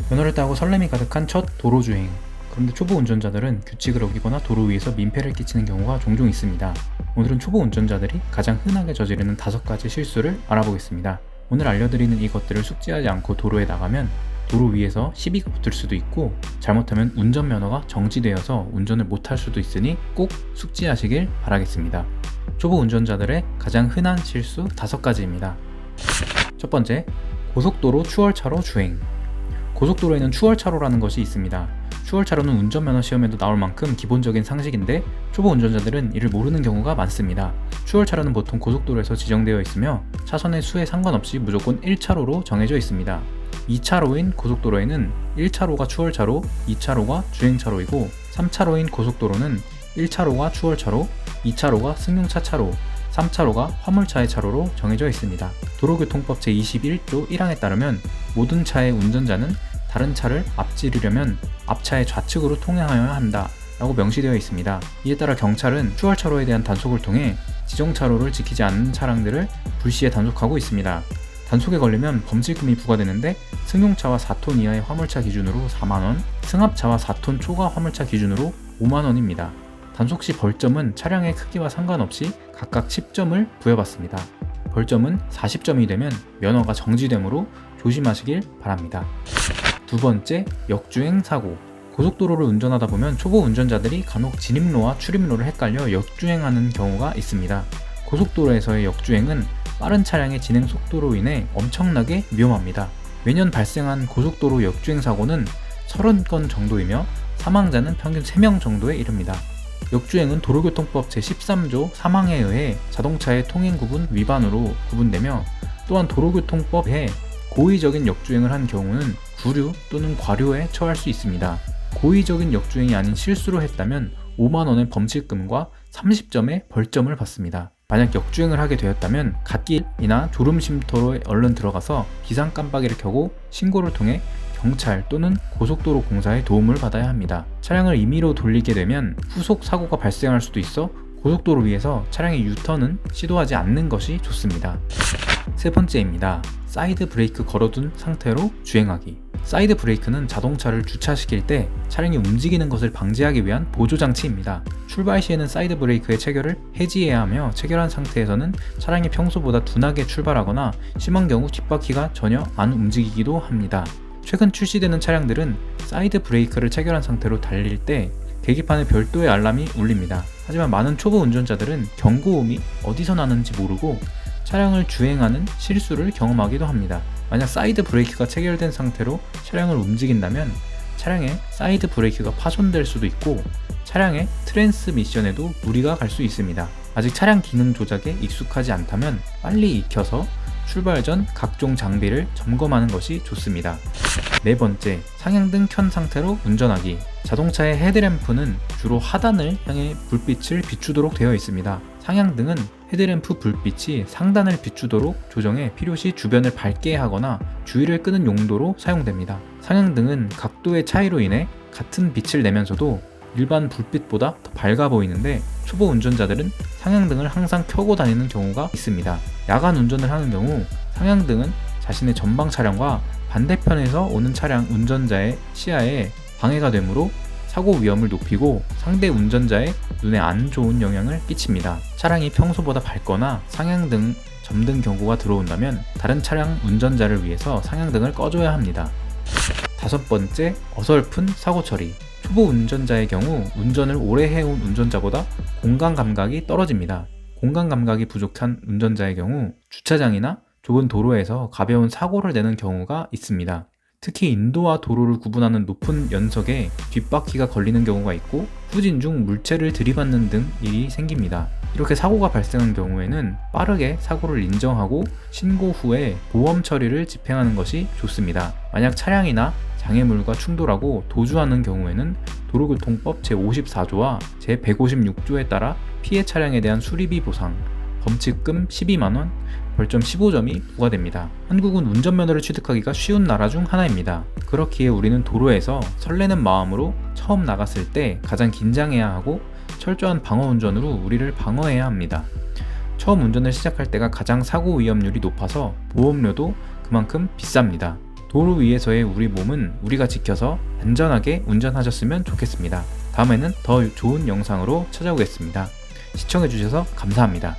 면허를 따고 설렘이 가득한 첫 도로주행. 그런데 초보 운전자들은 규칙을 어기거나 도로 위에서 민폐를 끼치는 경우가 종종 있습니다. 오늘은 초보 운전자들이 가장 흔하게 저지르는 5가지 실수를 알아보겠습니다. 오늘 알려드리는 이것들을 숙지하지 않고 도로에 나가면 도로 위에서 시비가 붙을 수도 있고, 잘못하면 운전면허가 정지되어서 운전을 못할 수도 있으니 꼭 숙지하시길 바라겠습니다. 초보 운전자들의 가장 흔한 실수 5가지입니다. 첫 번째, 고속도로 추월차로 주행. 고속도로에는 추월차로라는 것이 있습니다. 추월차로는 운전면허 시험에도 나올 만큼 기본적인 상식인데 초보 운전자들은 이를 모르는 경우가 많습니다. 추월차로는 보통 고속도로에서 지정되어 있으며 차선의 수에 상관없이 무조건 1차로로 정해져 있습니다. 2차로인 고속도로에는 1차로가 추월차로, 2차로가 주행차로이고 3차로인 고속도로는 1차로가 추월차로, 2차로가 승용차 차로, 3차로가 화물차의 차로로 정해져 있습니다. 도로교통법 제21조 1항에 따르면 모든 차의 운전자는 다른 차를 앞지르려면 앞차의 좌측으로 통행하여야 한다 라고 명시되어 있습니다. 이에 따라 경찰은 추월차로에 대한 단속을 통해 지정차로를 지키지 않는 차량들을 불시에 단속하고 있습니다. 단속에 걸리면 범칙금이 부과되는데 승용차와 4톤 이하의 화물차 기준으로 4만원, 승합차와 4톤 초과 화물차 기준으로 5만원입니다. 단속 시 벌점은 차량의 크기와 상관없이 각각 10점을 부여받습니다. 벌점은 40점이 되면 면허가 정지되므로 조심하시길 바랍니다. 두 번째, 역주행 사고. 고속도로를 운전하다 보면 초보 운전자들이 간혹 진입로와 출입로를 헷갈려 역주행하는 경우가 있습니다. 고속도로에서의 역주행은 빠른 차량의 진행 속도로 인해 엄청나게 위험합니다. 매년 발생한 고속도로 역주행 사고는 30건 정도이며 사망자는 평균 3명 정도에 이릅니다. 역주행은 도로교통법 제13조 3항에 의해 자동차의 통행구분 위반으로 구분되며, 또한 도로교통법에 고의적인 역주행을 한 경우는 구류 또는 과료에 처할 수 있습니다. 고의적인 역주행이 아닌 실수로 했다면 5만원의 범칙금과 30점의 벌점을 받습니다. 만약 역주행을 하게 되었다면 갓길이나 졸음쉼터로에 얼른 들어가서 비상 깜빡이를 켜고 신고를 통해 경찰 또는 고속도로 공사의 도움을 받아야 합니다. 차량을 임의로 돌리게 되면 후속 사고가 발생할 수도 있어 고속도로 위에서 차량의 유턴은 시도하지 않는 것이 좋습니다. 세 번째입니다. 사이드 브레이크 걸어둔 상태로 주행하기. 사이드 브레이크는 자동차를 주차시킬 때 차량이 움직이는 것을 방지하기 위한 보조장치입니다. 출발 시에는 사이드 브레이크의 체결을 해지해야 하며, 체결한 상태에서는 차량이 평소보다 둔하게 출발하거나 심한 경우 뒷바퀴가 전혀 안 움직이기도 합니다. 최근 출시되는 차량들은 사이드 브레이크를 체결한 상태로 달릴 때 계기판에 별도의 알람이 울립니다. 하지만 많은 초보 운전자들은 경고음이 어디서 나는지 모르고 차량을 주행하는 실수를 경험하기도 합니다. 만약 사이드 브레이크가 체결된 상태로 차량을 움직인다면 차량의 사이드 브레이크가 파손될 수도 있고 차량의 트랜스미션에도 무리가 갈 수 있습니다. 아직 차량 기능 조작에 익숙하지 않다면 빨리 익혀서 출발 전 각종 장비를 점검하는 것이 좋습니다. 네 번째, 상향등 켠 상태로 운전하기. 자동차의 헤드램프는 주로 하단을 향해 불빛을 비추도록 되어 있습니다. 상향등은 헤드램프 불빛이 상단을 비추도록 조정해 필요시 주변을 밝게 하거나 주의를 끄는 용도로 사용됩니다. 상향등은 각도의 차이로 인해 같은 빛을 내면서도 일반 불빛보다 더 밝아 보이는데 초보 운전자들은 상향등을 항상 켜고 다니는 경우가 있습니다. 야간 운전을 하는 경우 상향등은 자신의 전방 차량과 반대편에서 오는 차량 운전자의 시야에 방해가 되므로 사고 위험을 높이고 상대 운전자의 눈에 안 좋은 영향을 끼칩니다. 차량이 평소보다 밝거나 상향등 점등 경고가 들어온다면 다른 차량 운전자를 위해서 상향등을 꺼줘야 합니다. 다섯 번째, 어설픈 사고 처리. 초보 운전자의 경우 운전을 오래 해온 운전자보다 공간 감각이 떨어집니다. 공간 감각이 부족한 운전자의 경우 주차장이나 좁은 도로에서 가벼운 사고를 내는 경우가 있습니다. 특히 인도와 도로를 구분하는 높은 연석에 뒷바퀴가 걸리는 경우가 있고 후진 중 물체를 들이받는 등 일이 생깁니다. 이렇게 사고가 발생한 경우에는 빠르게 사고를 인정하고 신고 후에 보험 처리를 집행하는 것이 좋습니다. 만약 차량이나 장애물과 충돌하고 도주하는 경우에는 도로교통법 제54조와 제156조에 따라 피해 차량에 대한 수리비 보상, 범칙금 12만원, 벌점 15점이 부과됩니다. 한국은 운전면허를 취득하기가 쉬운 나라 중 하나입니다. 그렇기에 우리는 도로에서 설레는 마음으로 처음 나갔을 때 가장 긴장해야 하고 철저한 방어운전으로 우리를 방어해야 합니다. 처음 운전을 시작할 때가 가장 사고 위험률이 높아서 보험료도 그만큼 비쌉니다. 도로 위에서의 우리 몸은 우리가 지켜서 안전하게 운전하셨으면 좋겠습니다. 다음에는 더 좋은 영상으로 찾아오겠습니다. 시청해주셔서 감사합니다.